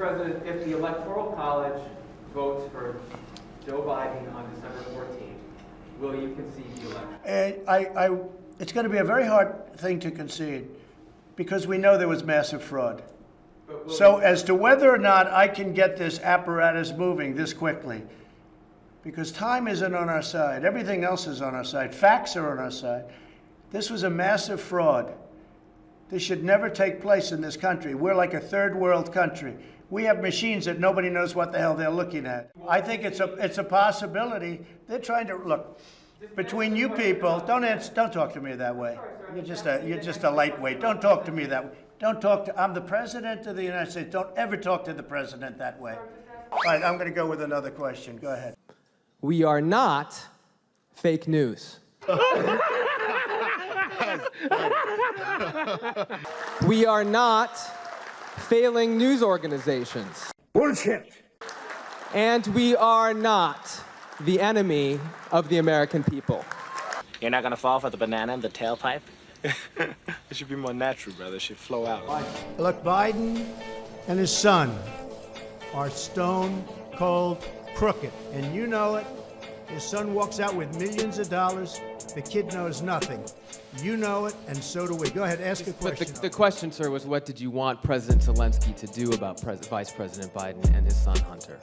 President, if the Electoral College votes for Joe Biden on December 14th, will you concede the election? It's going to be a very hard thing to concede because we know there was massive fraud. So as to whether or not I can get this apparatus moving this quickly, because time isn't on our side, everything else is on our side, facts are on our side. This was a massive fraud. This should never take place in this country. We're like a third world country. We have machines that nobody knows what the hell they're looking at. I think it's a possibility. They're trying to look between you people. Don't talk to me that way. You're just a lightweight. Don't talk to me that way. I'm the president of the United States. Don't ever talk to the president that way. All right, I'm going to go with another question. Go ahead. We are not fake news. We are not failing news organizations. Bullshit. And we are not the enemy of the American people. You're not gonna fall for the banana in the tailpipe? It should be more natural, brother. It should flow out. Look, Biden and his son are stone cold crooked, and you know it. His son walks out with millions of dollars. The kid knows nothing. You know it, and so do we. Go ahead, ask a question. But the question, sir, was what did you want President Zelensky to do about Vice President Biden and his son Hunter?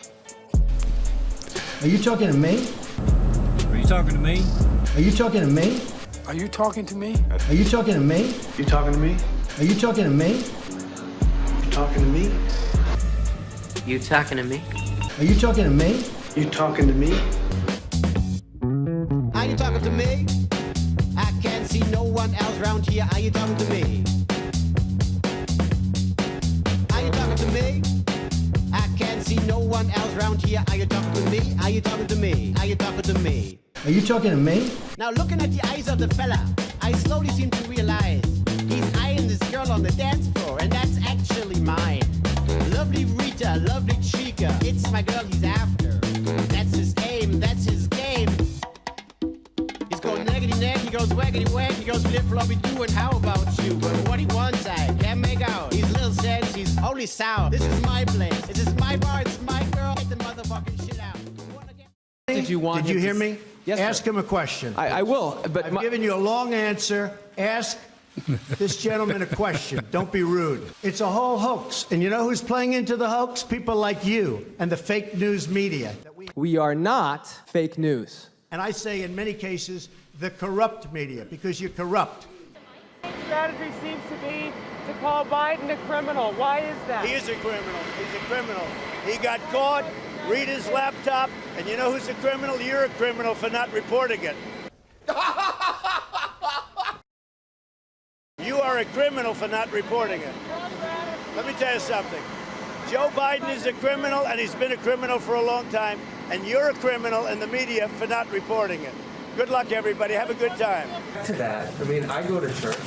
Are you talking to me? Are you talking to me? Are you talking to me? Are you talking to me? Are you talking to me? You talking to me? Are you talking to me? You talking to me? You talking to me? Are you talking to me? You talking to me? Are you talking to me? I can't see no one else around here. Are you talking to me? Are you talking to me? I can't see no one else around here. Are you talking to me? Are you talking to me? Are you talking to me? Are you talking to me? Now looking at the eyes of the fella, I slowly seem to realize he's eyeing this girl on the dance floor, and that's actually mine. Lovely Rita, lovely Chica, it's my girl he's after. That's his aim, that's his game. He's going neggity neg, he goes waggity wag, he goes flip floppy do, and how about you? But what he wants I can't make out. He's little sense, he's only sour. This is my place, this is my bar, it's my girl. Get the motherfucking shit out. Did you want? Did you hear me? Yes, ask him a question. I will, but I've given you a long answer. Ask this gentleman a question. Don't be rude. It's a whole hoax. And you know who's playing into the hoax? People like you and the fake news media. We are not fake news. And I say in many cases, the corrupt media, because you're corrupt. Strategy seems to be to call Biden a criminal. Why is that? He is a criminal. He's a criminal. He got caught. Read his laptop, and you know who's a criminal? You're a criminal for not reporting it. You are a criminal for not reporting it. Let me tell you something. Joe Biden is a criminal, and he's been a criminal for a long time, and you're a criminal in the media for not reporting it. Good luck, everybody. Have a good time. To that, I mean, I go to church.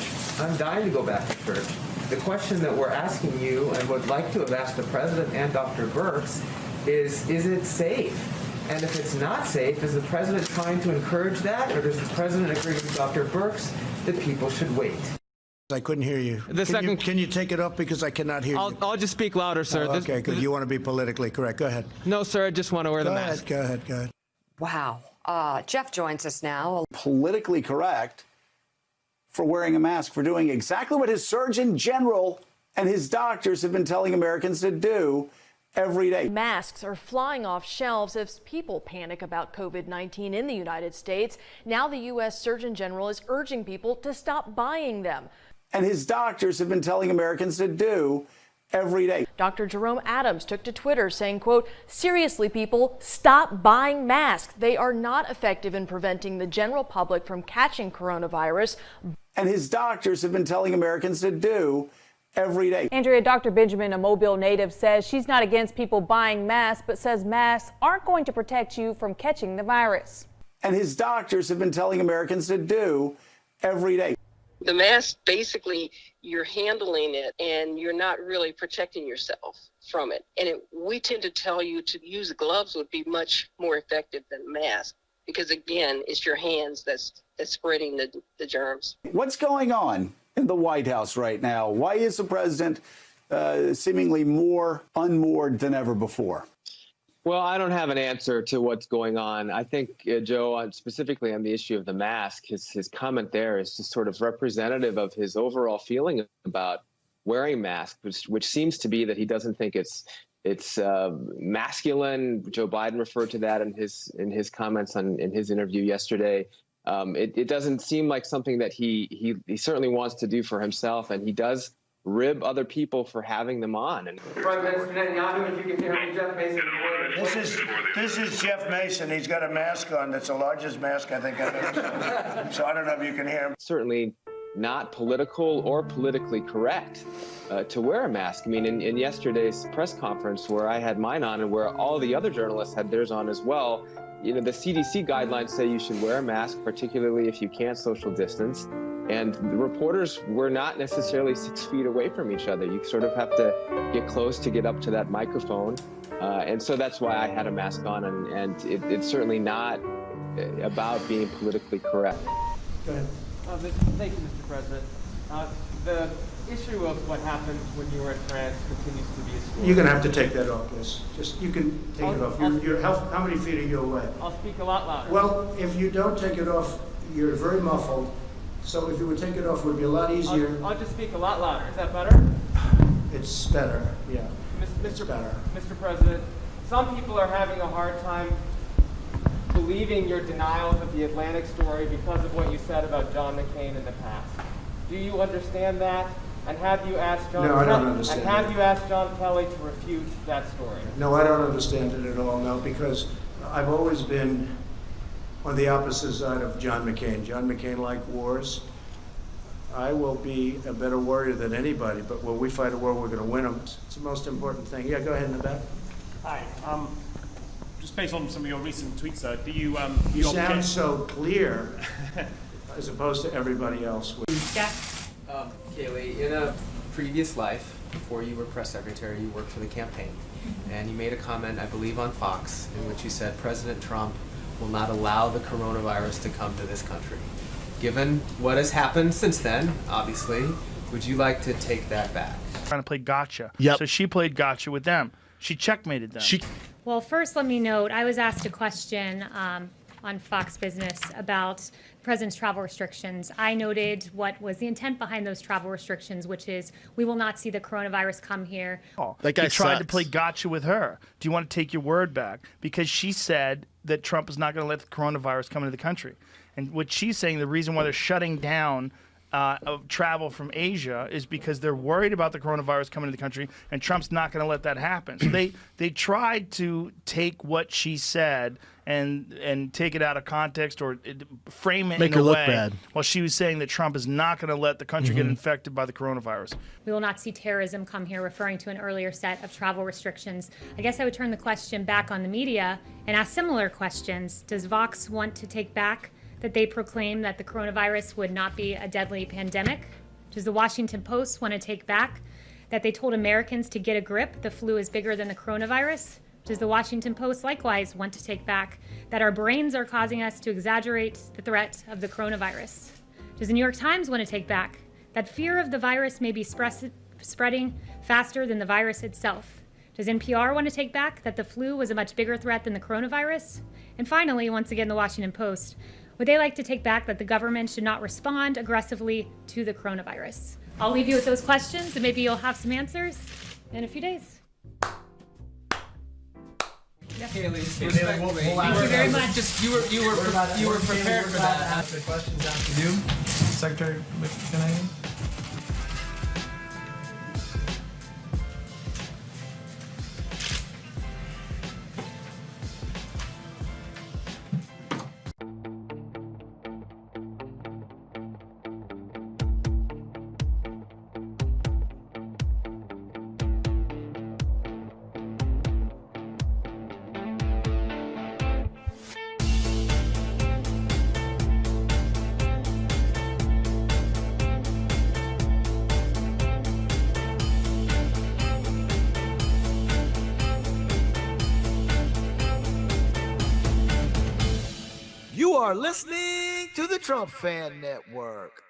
I'm dying to go back to church. The question that we're asking you, and would like to have asked the president and Dr. Birx, is it safe? And if it's not safe, is the president trying to encourage that, or does the president agree with Dr. Birx that people should wait? I couldn't hear you. Can you take it up because I cannot hear you? I'll just speak louder, sir. Oh, okay, good. You want to be politically correct. Go ahead. No, sir, I just want to wear the mask. Go ahead. Wow. Jeff joins us now. Politically correct for wearing a mask, for doing exactly what his Surgeon General and his doctors have been telling Americans to do every day. Masks are flying off shelves as people panic about COVID-19 in the United States. Now the U.S. Surgeon General is urging people to stop buying them. And his doctors have been telling Americans to do every day. Dr. Jerome Adams took to Twitter saying, quote, seriously, people, stop buying masks. They are not effective in preventing the general public from catching coronavirus. And his doctors have been telling Americans to do every day. Andrea, Dr. Benjamin, a Mobile native, says she's not against people buying masks, but says masks aren't going to protect you from catching the virus. And his doctors have been telling Americans to do every day. The mask, basically, you're handling it and you're not really protecting yourself from it. And we tend to tell you to use gloves would be much more effective than a mask because, again, it's your hands that's spreading the germs. What's going on in the White House right now? Why is the president seemingly more unmoored than ever before? Well, I don't have an answer to what's going on. I think, Joe, specifically on the issue of the mask, his comment there is just sort of representative of his overall feeling about wearing masks, which seems to be that he doesn't think it's masculine. Joe Biden referred to that in his comments in his interview yesterday. It doesn't seem like something that he certainly wants to do for himself, and he does rib other people for having them on. And Prime Minister Netanyahu, if you can hear me, Jeff Mason. This is Jeff Mason. He's got a mask on. That's the largest mask I think I've ever seen. So I don't know if you can hear him. Certainly not political or politically correct to wear a mask. I mean, in yesterday's press conference where I had mine on and where all the other journalists had theirs on as well, you know, the CDC guidelines say you should wear a mask, particularly if you can't social distance. And the reporters were not necessarily 6 feet away from each other. You sort of have to get close to get up to that microphone. And so that's why I had a mask on, and it's certainly not about being politically correct. Go ahead. Thank you, Mr. President. The issue of what happened when you were in France continues to be a story. You're going to have to take that off, please. You can take it off. How many feet are you away? I'll speak a lot louder. Well, if you don't take it off, you're very muffled. So if you would take it off, it would be a lot easier. I'll just speak a lot louder. Is that better? It's better, yeah. It's better. Mr. President, some people are having a hard time believing your denials of the Atlantic story because of what you said about John McCain in the past. Do you understand that? And have you asked John? No, I don't understand. And have you asked John Kelly to refute that story? No, I don't understand it at all. No, because I've always been on the opposite side of John McCain. John McCain liked wars. I will be a better warrior than anybody, but when we fight a war, we're going to win them. It's the most important thing. Yeah, go ahead in the back. Hi. Just based on some of your recent tweets, do you... You sound so clear as opposed to everybody else. Kayleigh, in a previous life, before you were press secretary, you worked for the campaign, and you made a comment, I believe, on Fox, in which you said President Trump will not allow the coronavirus to come to this country. Given what has happened since then, obviously, would you like to take that back? Trying to play gotcha. Yep. So she played gotcha with them. She checkmated them. Well, first, let me note, I was asked a question on Fox Business about the president's travel restrictions. I noted what was the intent behind those travel restrictions, which is we will not see the coronavirus come here. That guy tried to sucks. play gotcha with her. Do you want to take your word back? Because she said that Trump is not going to let the coronavirus come into the country. And what she's saying, the reason why they're shutting down of travel from Asia is because they're worried about the coronavirus coming to the country, and Trump's not going to let that happen. So they tried to take what she said and take it out of context or frame it Make in her a look way bad. while she was saying that Trump is not going to let the country get infected by the coronavirus. We will not see terrorism come here, referring to an earlier set of travel restrictions. I guess I would turn the question back on the media and ask similar questions. Does Vox want to take back that they proclaim that the coronavirus would not be a deadly pandemic? Does the Washington Post want to take back that they told Americans to get a grip, the flu is bigger than the coronavirus? Does the Washington Post likewise want to take back that our brains are causing us to exaggerate the threat of the coronavirus? Does the New York Times want to take back that fear of the virus may be spreading faster than the virus itself? Does NPR want to take back that the flu was a much bigger threat than the coronavirus? And finally, once again, the Washington Post, would they like to take back that the government should not respond aggressively to the coronavirus? I'll leave you with those questions, and maybe you'll have some answers in a few days. Kayleigh, Thank you very much. Just you were prepared for that. The questions after you, Secretary McConaughey. You are listening to the Trump Fan Network.